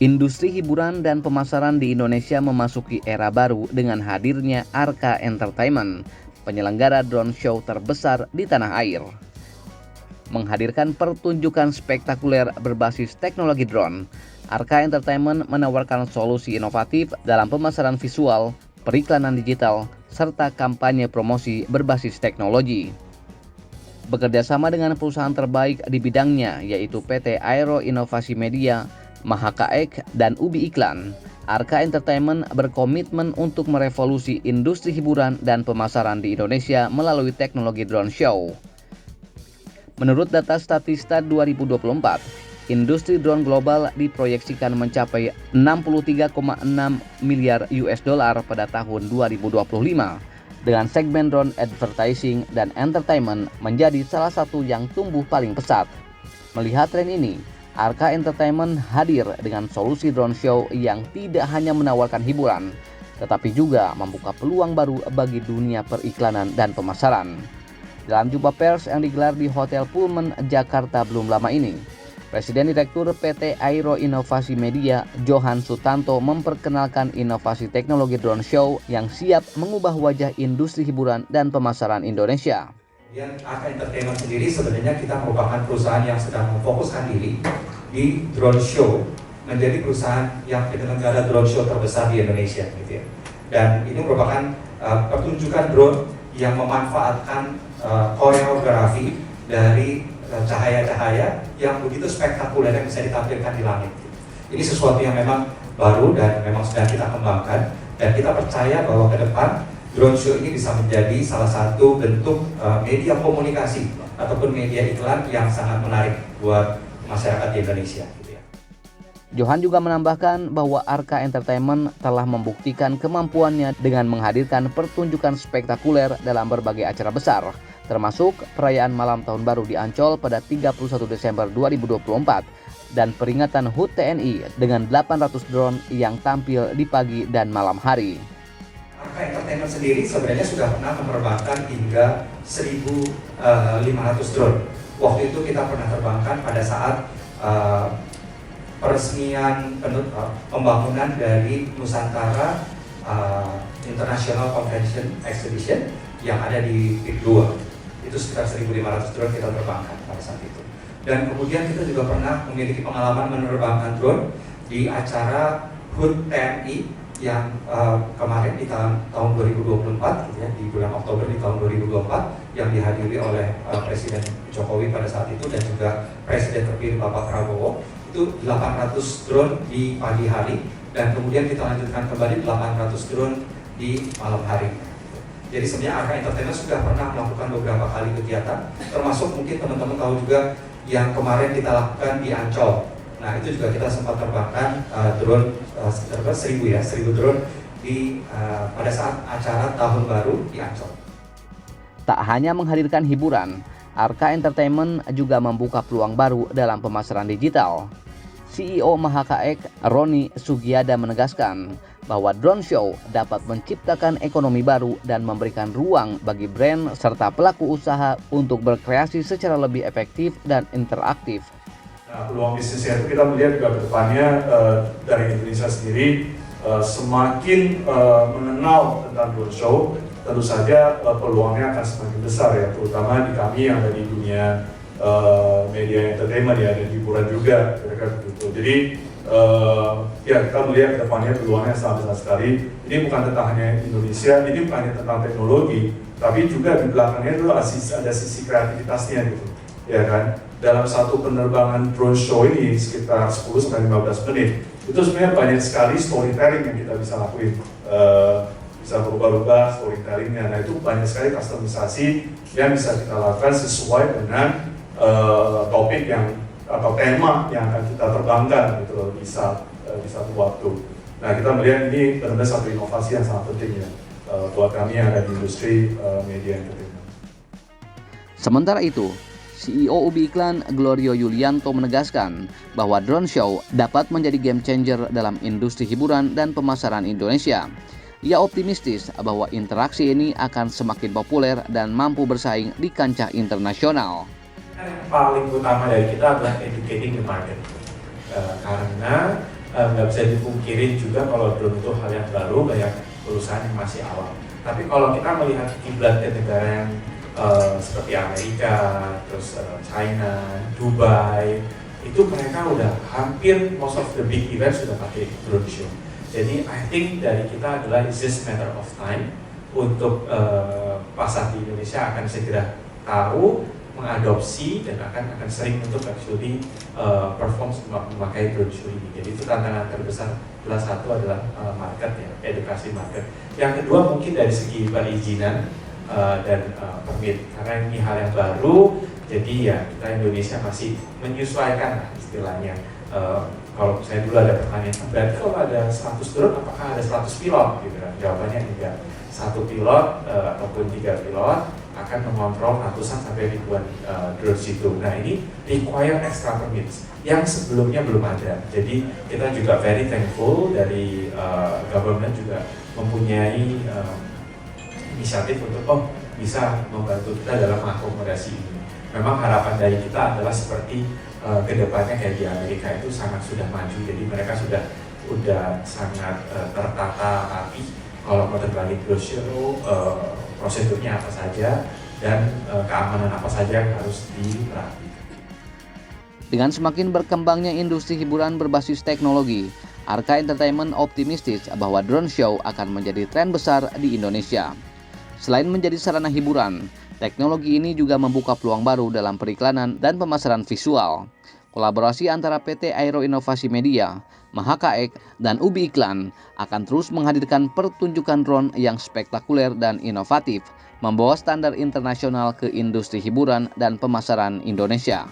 Industri hiburan dan pemasaran di Indonesia memasuki era baru dengan hadirnya Arka Entertainment, penyelenggara drone show terbesar di tanah air. Menghadirkan pertunjukan spektakuler berbasis teknologi drone, Arka Entertainment menawarkan solusi inovatif dalam pemasaran visual, periklanan digital, serta kampanye promosi berbasis teknologi. Bekerja sama dengan perusahaan terbaik di bidangnya, yaitu PT Aero Inovasi Media, Mahakaek, dan Ubi Iklan, Arka Entertainment berkomitmen untuk merevolusi industri hiburan dan pemasaran di Indonesia melalui teknologi drone show. Menurut data Statista 2024, industri drone global diproyeksikan mencapai 63,6 miliar US dollar pada tahun 2025, dengan segmen drone advertising dan entertainment menjadi salah satu yang tumbuh paling pesat. Melihat tren ini, Arka Entertainment hadir dengan solusi drone show yang tidak hanya menawarkan hiburan, tetapi juga membuka peluang baru bagi dunia periklanan dan pemasaran. Dalam jumpa pers yang digelar di Hotel Pullman, Jakarta belum lama ini, Presiden Direktur PT Aero Inovasi Media, Johan Sutanto, memperkenalkan inovasi teknologi drone show yang siap mengubah wajah industri hiburan dan pemasaran Indonesia. Kemudian Arka Entertainment sendiri sebenarnya kita merupakan perusahaan yang sedang memfokuskan diri di drone show, menjadi perusahaan yang penyelenggara drone show terbesar di Indonesia, gitu ya. Dan ini merupakan pertunjukan drone yang memanfaatkan koreografi dari cahaya-cahaya yang begitu spektakuler yang bisa ditampilkan di langit. Ini sesuatu yang memang baru dan memang sedang kita kembangkan, dan kita percaya bahwa ke depan drone show ini bisa menjadi salah satu bentuk media komunikasi ataupun media iklan yang sangat menarik buat masyarakat di Indonesia. Johan juga menambahkan bahwa Arka Entertainment telah membuktikan kemampuannya dengan menghadirkan pertunjukan spektakuler dalam berbagai acara besar, termasuk perayaan Malam Tahun Baru di Ancol pada 31 Desember 2024 dan peringatan HUT TNI dengan 800 drone yang tampil di pagi dan malam hari. Arka Entertainment sendiri sebenarnya sudah pernah menerbangkan hingga 1.500 drone. Waktu itu kita pernah terbangkan pada saat peresmian pembangunan dari Nusantara International Convention Exhibition yang ada di PIK 2. Itu sekitar 1.500 drone kita terbangkan pada saat itu. Dan kemudian kita juga pernah memiliki pengalaman menerbangkan drone di acara HUT TNI yang kemarin di tahun 2024, gitu ya, di bulan Oktober di tahun 2024, yang dihadiri oleh Presiden Jokowi pada saat itu dan juga Presiden terpilih Bapak Prabowo. Itu 800 drone di pagi hari, dan kemudian kita lanjutkan kembali 800 drone di malam hari. Jadi sebenarnya Arka Entertainment sudah pernah melakukan beberapa kali kegiatan, termasuk mungkin teman-teman tahu juga yang kemarin kita lakukan di Ancol. Nah, itu juga kita sempat terbangkan drone sekitar 1.000 drone di pada saat acara Tahun Baru di Ancol. Tak hanya menghadirkan hiburan, Arka Entertainment juga membuka peluang baru dalam pemasaran digital. CEO Mahakaek, Roni Sugiada, menegaskan bahwa drone show dapat menciptakan ekonomi baru dan memberikan ruang bagi brand serta pelaku usaha untuk berkreasi secara lebih efektif dan interaktif. Nah, peluang bisnisnya itu kita melihat juga ke depannya dari Indonesia sendiri semakin mengenal tentang drone show, tentu saja peluangnya akan semakin besar ya, terutama di kami yang ada di dunia media entertainment ya, dan hiburan juga, kira-kira begitu. Jadi ya kita melihat ke depannya peluangnya sangat besar sekali. Ini bukan tentang hanya Indonesia, ini bukan hanya tentang teknologi, tapi juga di belakangnya itu ada sisi kreativitasnya gitu, ya kan. Dalam satu penerbangan drone show ini sekitar 10-15 menit, itu sebenarnya banyak sekali storytelling yang kita bisa lakuin, bisa berubah-ubah storytellingnya. Nah, itu banyak sekali customisasi yang bisa kita lakukan sesuai dengan topik yang atau tema yang akan kita terbangkan gitu di satu waktu. Nah, kita melihat ini benar-benar satu inovasi yang sangat penting ya buat kami yang ada di industri media entertainment. Sementara itu, CEO Ubi Iklan Glorio Yulianto menegaskan bahwa drone show dapat menjadi game changer dalam industri hiburan dan pemasaran Indonesia. Ia optimistis bahwa interaksi ini akan semakin populer dan mampu bersaing di kancah internasional. Yang paling utama dari kita adalah educating the market, karena nggak bisa dipungkirin juga kalau drone itu hal yang baru, banyak perusahaan yang masih awam. Tapi kalau kita melihat kiblat ke negara yang seperti Amerika, terus China, Dubai, itu mereka udah hampir most of the big event sudah pakai drone show. Jadi I think dari kita adalah it's just matter of time untuk pasar di Indonesia akan segera tahu, mengadopsi dan akan sering untuk actually perform memakai drone show ini. Jadi itu tantangan terbesar. Salah satu adalah market ya, edukasi market. Yang kedua mungkin dari segi perizinan dan permit, karena ini hal yang baru. Jadi ya kita Indonesia masih menyesuaikan lah istilahnya. Kalau saya dulu ada pertanyaan, berarti kalau ada 100 drone apakah ada 100 pilot? Gitu kan? Jawabannya enggak. 1 pilot ataupun 3 pilot akan mengontrol ratusan sampai ribuan drones itu. Nah ini require extra permits yang sebelumnya belum ada. Jadi kita juga very thankful dari government juga mempunyai inisiatif untuk bisa membantu kita dalam mengakomodasi ini. Memang harapan dari kita adalah seperti kedepannya kayak di Amerika itu sangat sudah maju. Jadi mereka sudah sangat tertata rapi. Kalau mau terbalik drone show, prosedurnya apa saja dan keamanan apa saja yang harus diperhatikan. Dengan semakin berkembangnya industri hiburan berbasis teknologi, Arka Entertainment optimistis bahwa drone show akan menjadi tren besar di Indonesia. Selain menjadi sarana hiburan, teknologi ini juga membuka peluang baru dalam periklanan dan pemasaran visual. Kolaborasi antara PT Aero Inovasi Media, Mahakaek, dan Ubi Iklan akan terus menghadirkan pertunjukan drone yang spektakuler dan inovatif, membawa standar internasional ke industri hiburan dan pemasaran Indonesia.